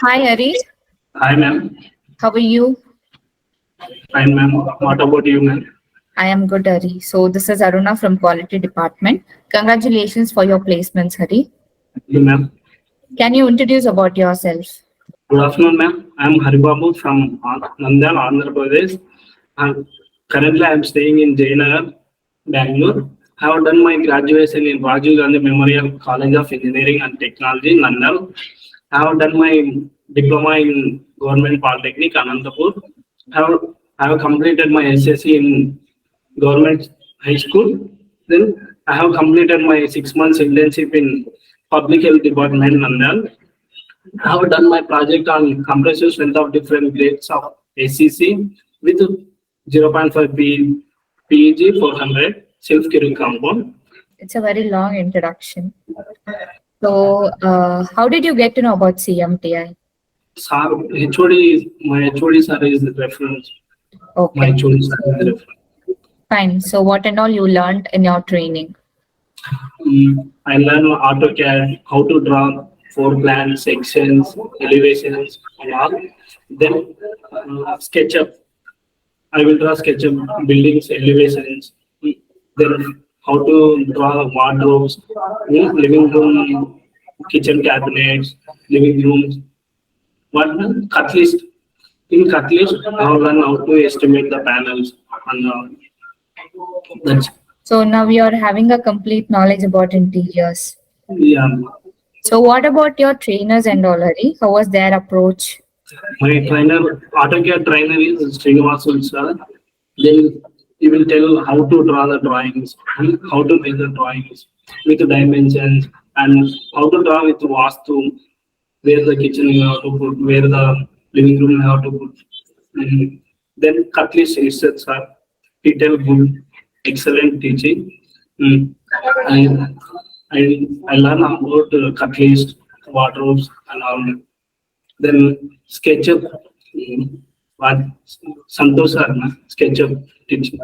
Hi, Hari. Hi, ma'am. How are you? Fine, ma'am. What about you, ma'am? I am good, Hari. So, this is Aruna from Quality Department. Congratulations for your placements, Hari. You, ma'am. Can you introduce about yourself? Good afternoon, ma'am. I am Haribabu from Nandyal, Andhra Pradesh. Currently, I am staying in Jainagar, Bangalore. I have done my graduation in Rajiv Gandhi Memorial College of Engineering and Technology, Nandyal. I have done my diploma in Government Polytechnic, Anantapur. I have, I have completed my SSC in Government High School. Then I have completed my 6 months internship in Public Health Department, Nandyal. I have done my project on compressive strength of different grades of ACC with 0.5 PEG 400 self-curing compound. It's a very long introduction. So, how did you get to know about CMTI? Sir, my HOD sir is the reference. My Okay, HOD sir is the reference. fine. So, what and all you learned in your training? I learned AutoCAD, how to draw floor plans, sections, elevations, and all. Then SketchUp. I will draw SketchUp buildings, elevations. Then how to draw wardrobes, living room, kitchen cabinets, living rooms. What cut list? In cut list, I have learned how to estimate the panels and that's So, now you're having a complete knowledge about interiors. yeah. So, what about your trainers and all, Hari? How was their approach? My trainer, AutoCAD trainer is Srinivasan sir. Then he will tell how to draw the drawings, how to make the drawings with the dimensions, and how to draw with vastu, where the kitchen you have to put, where the living room you have to put. Then Katlish Ishad sir, he tell good, excellent teaching. Mm. I, I learn about Katlish, wardrobes, and all. Then SketchUp, what Santosh sir, SketchUp teaching.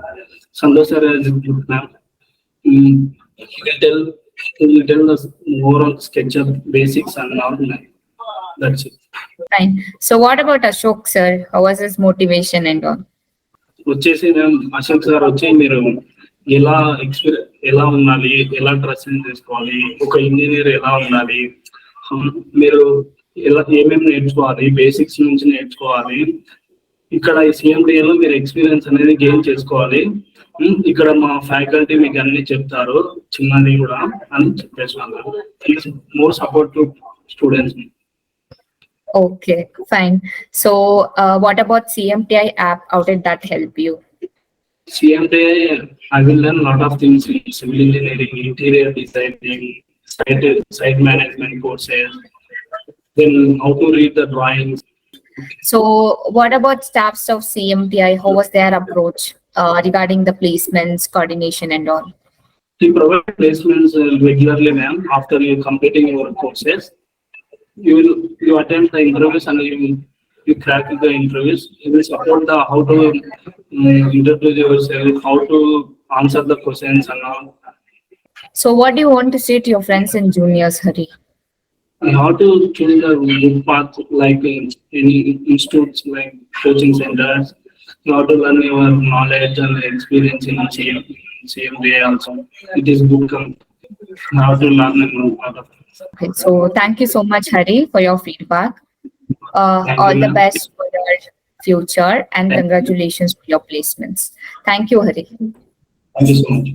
Santosh sir is good now. He will tell us more on SketchUp basics and all. That's it. Fine. So, what about Ashok, sir? How was his motivation and all? వచ్చేసి నేను Ashok sir వచ్చి మీరు ఎలా ఉండాలి, ఎలా dressing చేసుకోవాలి, ఒక engineer ఎలా ఉండాలి, మీరు ఏమేమి నేర్చుకోవాలి, బేసిక్స్ నుంచి నేర్చుకోవాలి, ఇక్కడ ఈ CMTIలో మీరు ఎక్స్పీరియన్స్ అనేది గెయిన్ చేసుకోవాలి, ఇక్కడ మా ఫ్యాకల్టీ మీకు అన్ని చెప్తారు, చిన్నది కూడా అని చెప్పేస్తున్నారు. More support to students. Okay, fine. So, what about CMTI app? How did that help you? CMTI, I will learn a lot of things in civil engineering, interior designing, site management courses, then how to read the drawings. So, what about staffs of CMTI? How was their approach regarding the placements, coordination, and all? We provide placements regularly, ma'am. After you completing your courses, you attend the interviews and you crack the interviews. You will support the how to introduce yourself, how to answer the questions and all. So, what do you want to say to your friends and juniors, Hari? And how to choose the good path, like any institutes, like coaching centers. You have to learn your knowledge and experience in same way also. It is good. How to learn a lot of things. Okay, so thank you so much, Hari, for your feedback. Thank All you, the ma'am. best for your future and Thank you. congratulations for your placements. Thank you, Hari. Thank you so much.